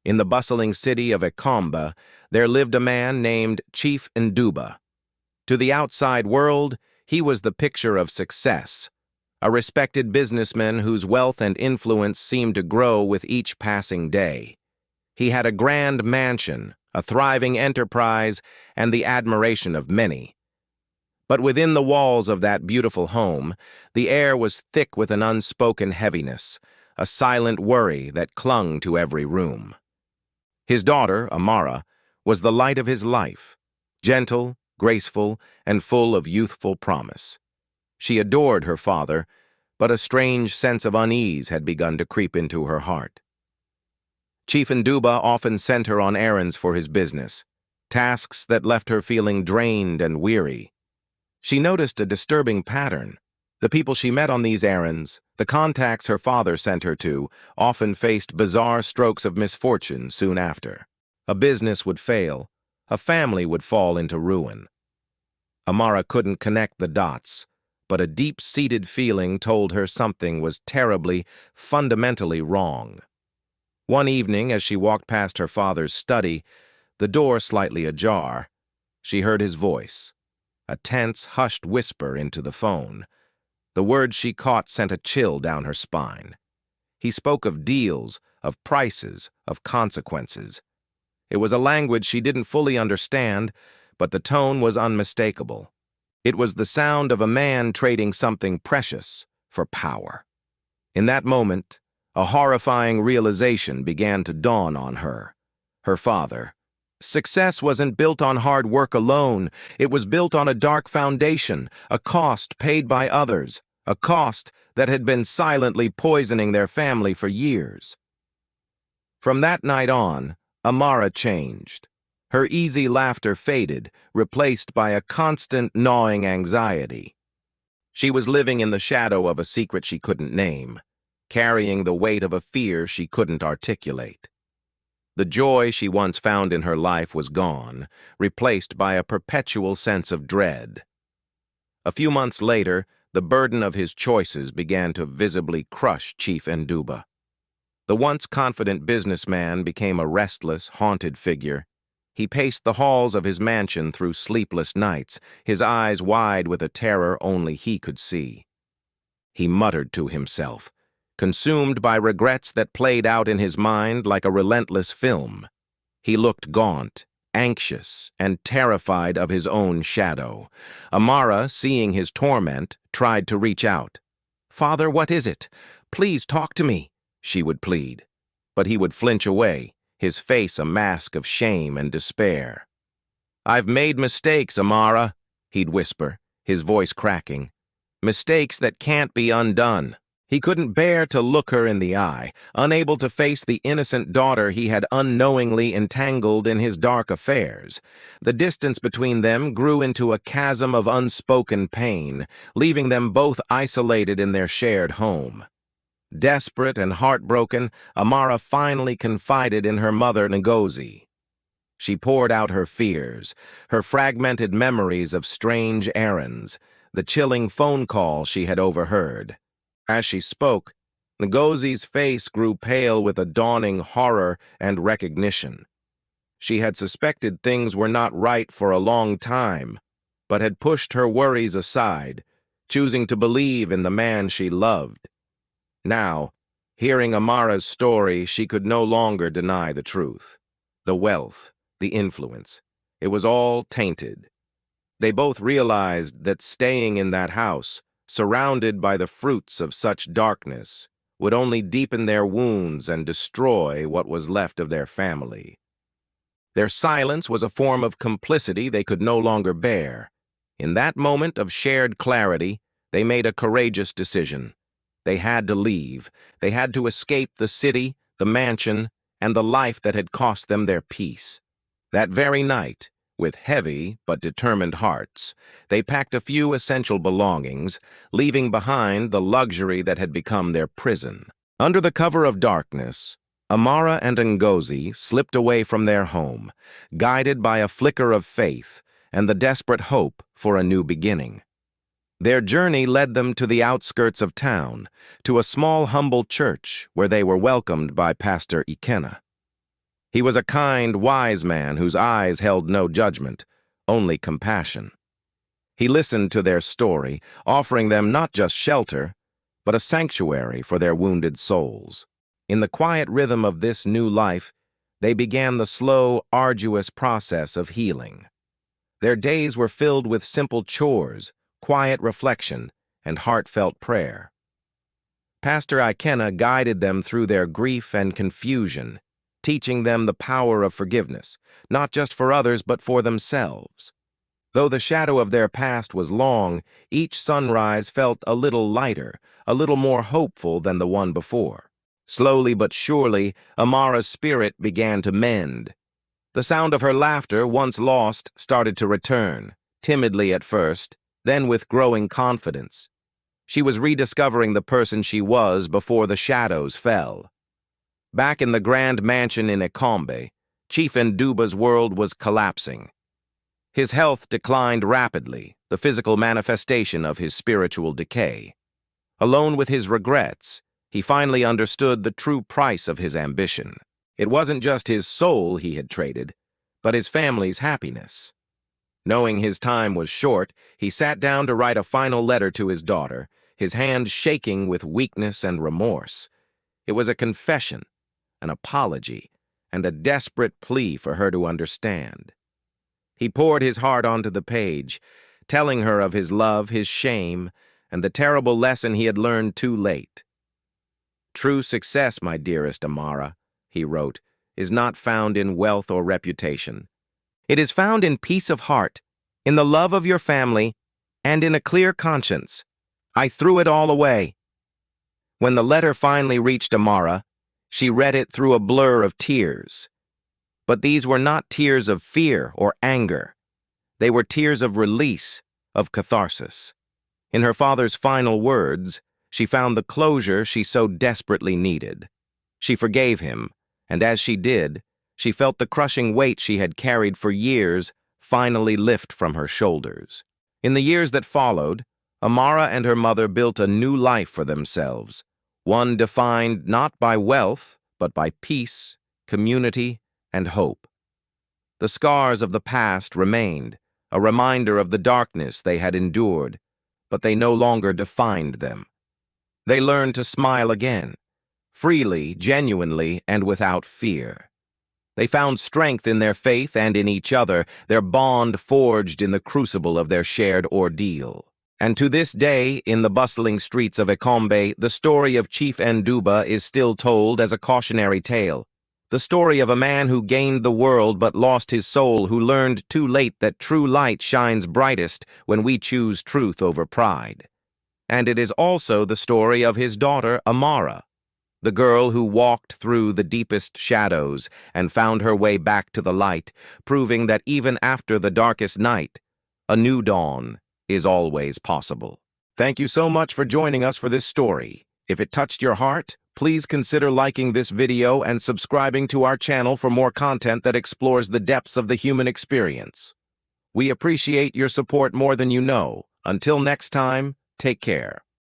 In the bustling city of Ekombe, there lived a man named Chief Nduba. To the outside world, he was the picture of success, a respected businessman whose wealth and influence seemed to grow with each passing day. He had a grand mansion, a thriving enterprise, and the admiration of many. But within the walls of that beautiful home, the air was thick with an unspoken heaviness, a silent worry that clung to every room. His daughter, Amara, was the light of his life, gentle, graceful, and full of youthful promise. She adored her father, but a strange sense of unease had begun to creep into her heart. Chief Nduba often sent her on errands for his business, tasks that left her feeling drained and weary. She noticed a disturbing pattern. The people she met on these errands, the contacts her father sent her to, often faced bizarre strokes of misfortune soon after. A business would fail, a family would fall into ruin. Amara couldn't connect the dots, but a deep-seated feeling told her something was terribly, fundamentally wrong. One evening, as she walked past her father's study, the door slightly ajar, she heard his voice, a tense, hushed whisper into the phone. The words she caught sent a chill down her spine. He spoke of deals, of prices, of consequences. It was a language she didn't fully understand, but the tone was unmistakable. It was the sound of a man trading something precious for power. In that moment, a horrifying realization began to dawn on her. Her father. Success wasn't built on hard work alone. It was built on a dark foundation, a cost paid by others, a cost that had been silently poisoning their family for years. From that night on, Amara changed. Her easy laughter faded, replaced by a constant gnawing anxiety. She was living in the shadow of a secret she couldn't name, carrying the weight of a fear she couldn't articulate. The joy she once found in her life was gone, replaced by a perpetual sense of dread. A few months later, the burden of his choices began to visibly crush Chief Nduba. The once confident businessman became a restless, haunted figure. He paced the halls of his mansion through sleepless nights, his eyes wide with a terror only he could see. He muttered to himself, consumed by regrets that played out in his mind like a relentless film. He looked gaunt, anxious, and terrified of his own shadow. Amara, seeing his torment, tried to reach out. "Father, what is it? Please talk to me," she would plead. But he would flinch away, his face a mask of shame and despair. "I've made mistakes, Amara," he'd whisper, his voice cracking. "Mistakes that can't be undone." He couldn't bear to look her in the eye, unable to face the innocent daughter he had unknowingly entangled in his dark affairs. The distance between them grew into a chasm of unspoken pain, leaving them both isolated in their shared home. Desperate and heartbroken, Amara finally confided in her mother Ngozi. She poured out her fears, her fragmented memories of strange errands, the chilling phone call she had overheard. As she spoke, Ngozi's face grew pale with a dawning horror and recognition. She had suspected things were not right for a long time, but had pushed her worries aside, choosing to believe in the man she loved. Now, hearing Amara's story, she could no longer deny the truth. The wealth, the influence, it was all tainted. They both realized that staying in that house, surrounded by the fruits of such darkness, would only deepen their wounds and destroy what was left of their family. Their silence was a form of complicity they could no longer bear. In that moment of shared clarity, they made a courageous decision. They had to leave. They had to escape the city, the mansion, and the life that had cost them their peace. That very night, with heavy but determined hearts, they packed a few essential belongings, leaving behind the luxury that had become their prison. Under the cover of darkness, Amara and Ngozi slipped away from their home, guided by a flicker of faith and the desperate hope for a new beginning. Their journey led them to the outskirts of town, to a small, humble church where they were welcomed by Pastor Ikenna. He was a kind, wise man whose eyes held no judgment, only compassion. He listened to their story, offering them not just shelter, but a sanctuary for their wounded souls. In the quiet rhythm of this new life, they began the slow, arduous process of healing. Their days were filled with simple chores, quiet reflection, and heartfelt prayer. Pastor Ikenna guided them through their grief and confusion, teaching them the power of forgiveness, not just for others but for themselves. Though the shadow of their past was long, each sunrise felt a little lighter, a little more hopeful than the one before. Slowly but surely, Amara's spirit began to mend. The sound of her laughter, once lost, started to return, timidly at first, then with growing confidence. She was rediscovering the person she was before the shadows fell. Back in the grand mansion in Ekombe, Chief Nduba's world was collapsing. His health declined rapidly, the physical manifestation of his spiritual decay. Alone with his regrets, he finally understood the true price of his ambition. It wasn't just his soul he had traded, but his family's happiness. Knowing his time was short, he sat down to write a final letter to his daughter, his hand shaking with weakness and remorse. It was a confession, an apology, and a desperate plea for her to understand. He poured his heart onto the page, telling her of his love, his shame, and the terrible lesson he had learned too late. "True success, my dearest Amara," he wrote, "is not found in wealth or reputation. It is found in peace of heart, in the love of your family, and in a clear conscience. I threw it all away." When the letter finally reached Amara, she read it through a blur of tears. But these were not tears of fear or anger. They were tears of release, of catharsis. In her father's final words, she found the closure she so desperately needed. She forgave him, and as she did, she felt the crushing weight she had carried for years finally lift from her shoulders. In the years that followed, Amara and her mother built a new life for themselves, one defined not by wealth, but by peace, community, and hope. The scars of the past remained, a reminder of the darkness they had endured, but they no longer defined them. They learned to smile again, freely, genuinely, and without fear. They found strength in their faith and in each other, their bond forged in the crucible of their shared ordeal. And to this day, in the bustling streets of Ekombe, the story of Chief Nduba is still told as a cautionary tale. The story of a man who gained the world but lost his soul, who learned too late that true light shines brightest when we choose truth over pride. And it is also the story of his daughter, Amara, the girl who walked through the deepest shadows and found her way back to the light, proving that even after the darkest night, a new dawn is always possible. Thank you so much for joining us for this story. If it touched your heart, please consider liking this video and subscribing to our channel for more content that explores the depths of the human experience. We appreciate your support more than you know. Until next time, take care.